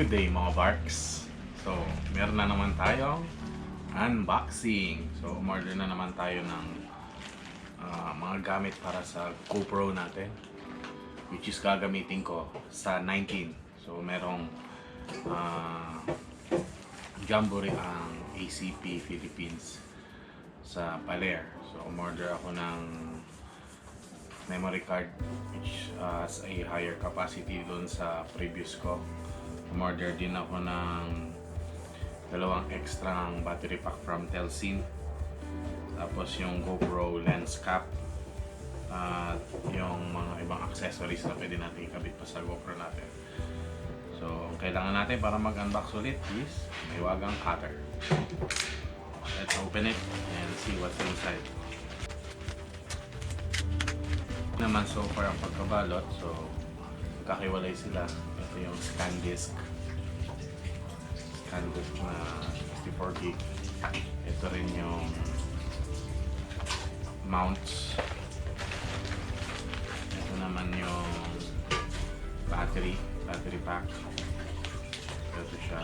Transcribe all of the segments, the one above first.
Good day mga Barks. So, meron na naman tayong unboxing. So, umorder na naman tayo ng mga gamit para sa GoPro natin, which is gagamitin ko sa 19. So, merong Jamboree ang ACP Philippines sa Paler. So, umorder ako ng memory card which has a higher capacity dun sa previous ko. Umorder din ako ng dalawang extra battery pack from Telsin. Tapos yung GoPro lens cap at yung mga ibang accessories na pwede natin ikabit pa sa GoPro natin. So, ang kailangan natin para mag-unbox ulit is may wagang cutter. Let's open it and see what's inside. Naman so far ang pagkabalot, so kakiwalay sila. Ito yung scan disk na 64 gig. Ito rin yung mounts. Ito naman yung battery pack. Ito siya.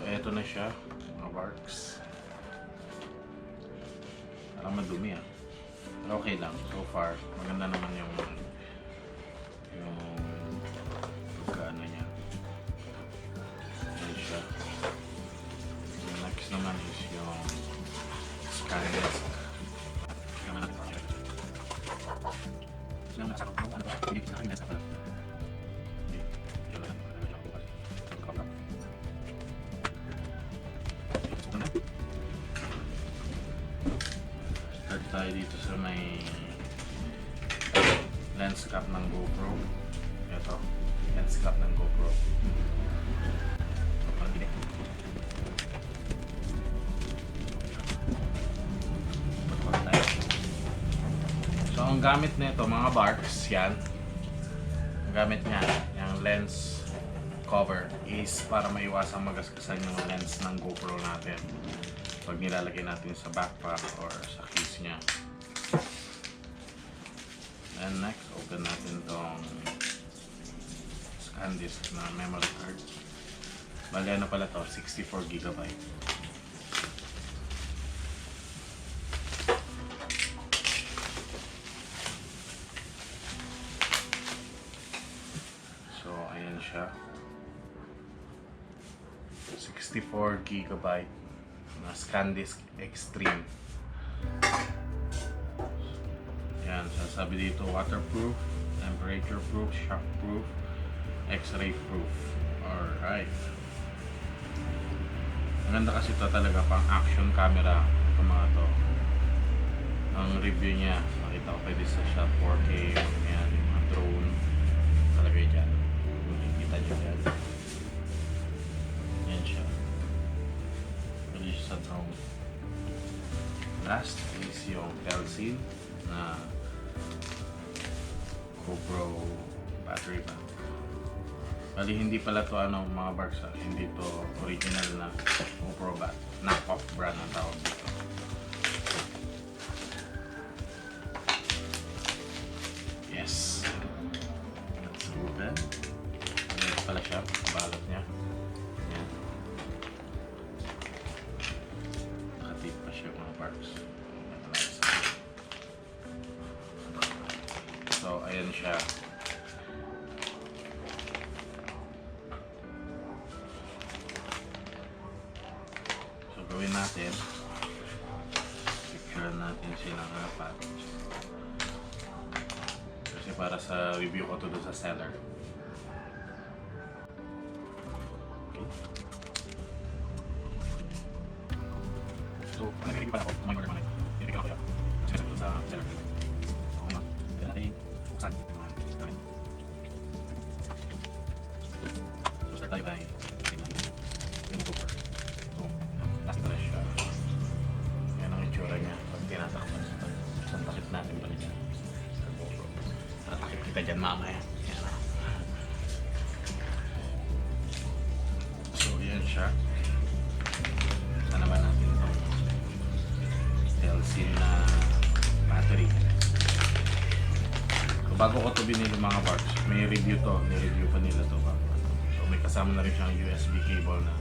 Ito na siya, mga Kabarks. Parang madumi Pero okay lang, so far. Maganda naman yung pagkaano niya. Ayan siya. Yung next naman is yung scan disk. Start tayo dito sa may lens cap ng GoPro. Ito, lens cap ng GoPro. So ang gamit nito mga Barks, yan. Ang gamit niya, yung lens cover is para maiwasang magaskasan yung lens ng GoPro natin pag nilalagay natin sa backpack or sa case niya. And next, open natin tong scan disk na memory card. Bali ano pala to, 64 GB. So ayan siya, 64 GB na scan disk extreme. Yan, sasabi dito waterproof, temperature proof, shock proof, x-ray proof. Alright. Maganda kasi ito talaga pang action camera. Ito mga to. Ang review niya, makita ko pwede sa shot 4K, yan, yung mga drone. Talagay dyan. Makikita nyo yan. Yan siya. Pwede siya sa drone. Last is yung Telsin na GoPro battery pack. Bali hindi pala to mga Barks, hindi to original na GoPro bat. Knock-off brand ang tawag dito. Yes. Let's open. Ito pala siya, balot niya. Yan. Nakatip pa siya mga Barks. So, ayan siya. So, gawin natin. Picture natin silang apat. Kasi para sa review ko to doon sa seller. Okay. So, nag-review pala ako. May order man ito. Pinipigyan ko siya. Kasi doon sa seller. Okay na. Kaya natin buksan. So, start tayo by yung GoPro. So, last na siya. kita dyan mamaya. Yan, oh. So yan siya. Saan naman natin itong Telsin na battery. So bago ko ito binili mga Barks, may review to. Ni-review pa nila to bago. So may kasama na rin siyang USB cable na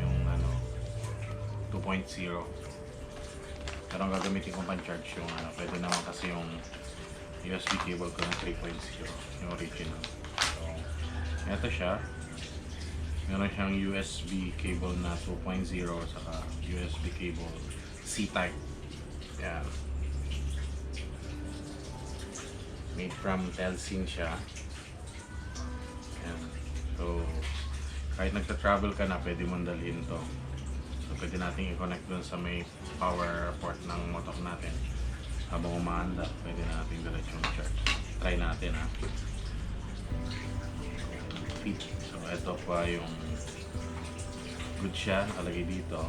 yung 2.0. Pero ang gagamitin kong pan-charge yung pwede naman kasi yung USB cable ko ng 3.0, yung original. So, ito siya. Meron siyang USB cable na 2.0 saka USB cable C-type. Yan. Made from Telsin siya. Yan. So, kahit nagta-travel ka na, pwede mong dalhin to. So, pwede natin i-connect dun sa may power port ng motor natin. Habang umaanda, pwede natin diretsong charge. Try natin ha. Fit. So, ito pa yung good siya. Nakalagay dito.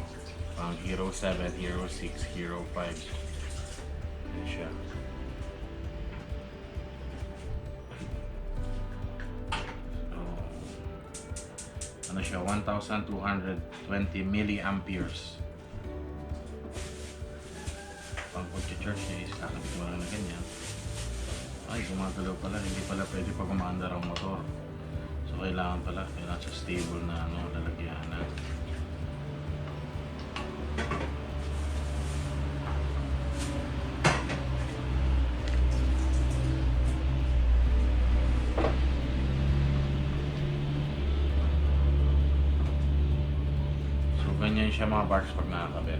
Pang Hero7, Hero6, Hero5. Yan siya. Ano siya, 1,220 milliamperes. Pag pag-charge niya is kakabit mo lang na ganyan. Ay, gumagalaw pala, hindi pala pwede pag umaandar ang motor. So kailangan siya stable na lalagyan na. Ganyan siya mga Barks pag nakakabit.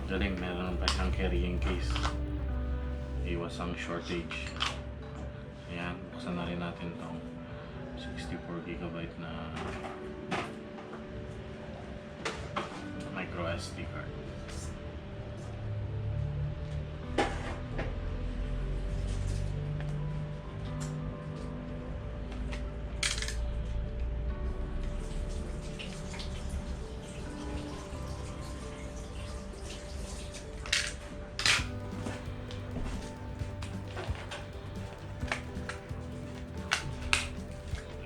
Galing, meron pa siyang carrying case. Iwas ang shortage. Ayan, buksan na rin natin itong 64GB na micro SD card.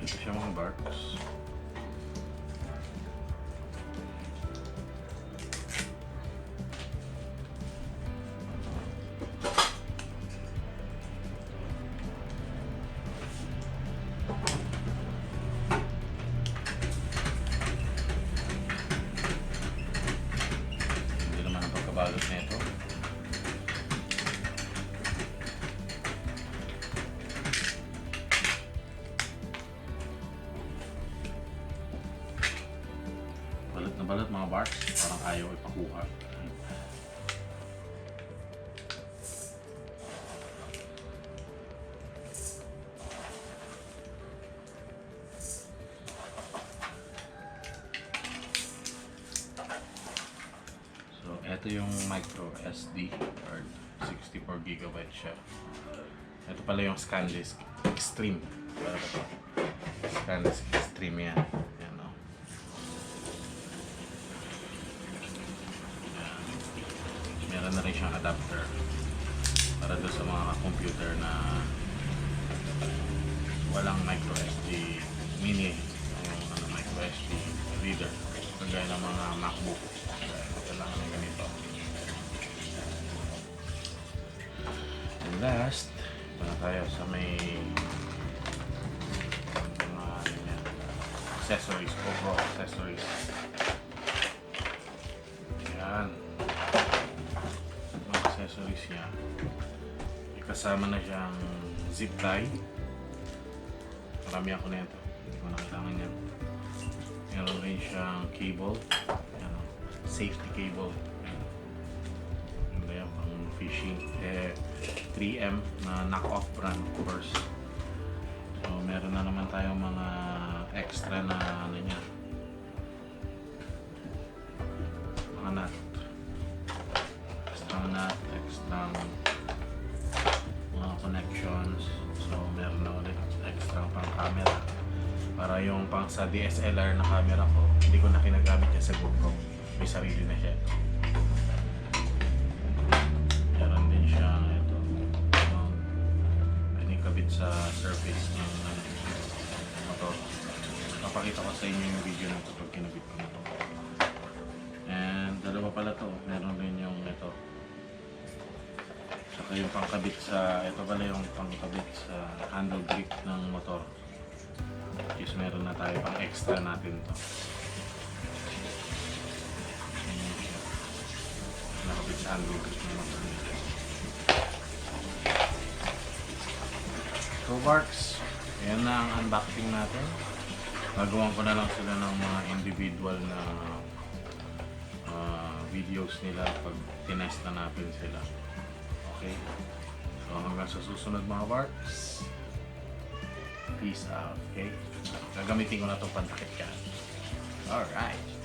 Ito siya mga Barks. Hindi naman ang pagkabalot na ito. Balat mga Barks, parang ayaw ipakuha. So, ito yung micro SD card, 64GB siya. Ito pala yung ScanDisk Extreme. ScanDisk Extreme yan. Meron na rin siyang adapter para doon sa mga computer na walang micro SD mini o micro SD reader kagaya ng mga MacBook. Kailangan na ganito. And last, ito na tayo sa may mga accessories, GoPro accessories. Ayan. Accessories niya. May kasama na siyang zip tie. Marami ako na ito. Hindi ko na kailangan yan. Meron rin siyang cable. Ayan, safety cable. Ano ba yan? Pang fishing. 3M na knock-off brand course. So meron na naman tayong mga extra na ano niya. Mga nut. Extra mga connections. So meron na ulit extra pang camera para yung pang sa DSLR na camera ko hindi ko na kinagamit niya sa GoPro, may sarili na siya. Meron din siya ito surface ng motor. Papakita ko sa inyo yung video na ito pag kinabit ko na ito. And dalawa pala to, meron din yung ito. Saka yung pangkabit sa, ito pala yung pangkabit sa handle grip ng motor. Is meron na tayo pang extra natin to. Nakabit sa handle grip ng motor. Kabarks, ayan na ang unboxing natin. Nagawan ko na lang sila ng mga individual na videos nila pag tinest na natin sila. Okay? So hanggang sa susunod mga Barks. Peace out, okay? Gagamitin ko na itong pantakit ka. Alright.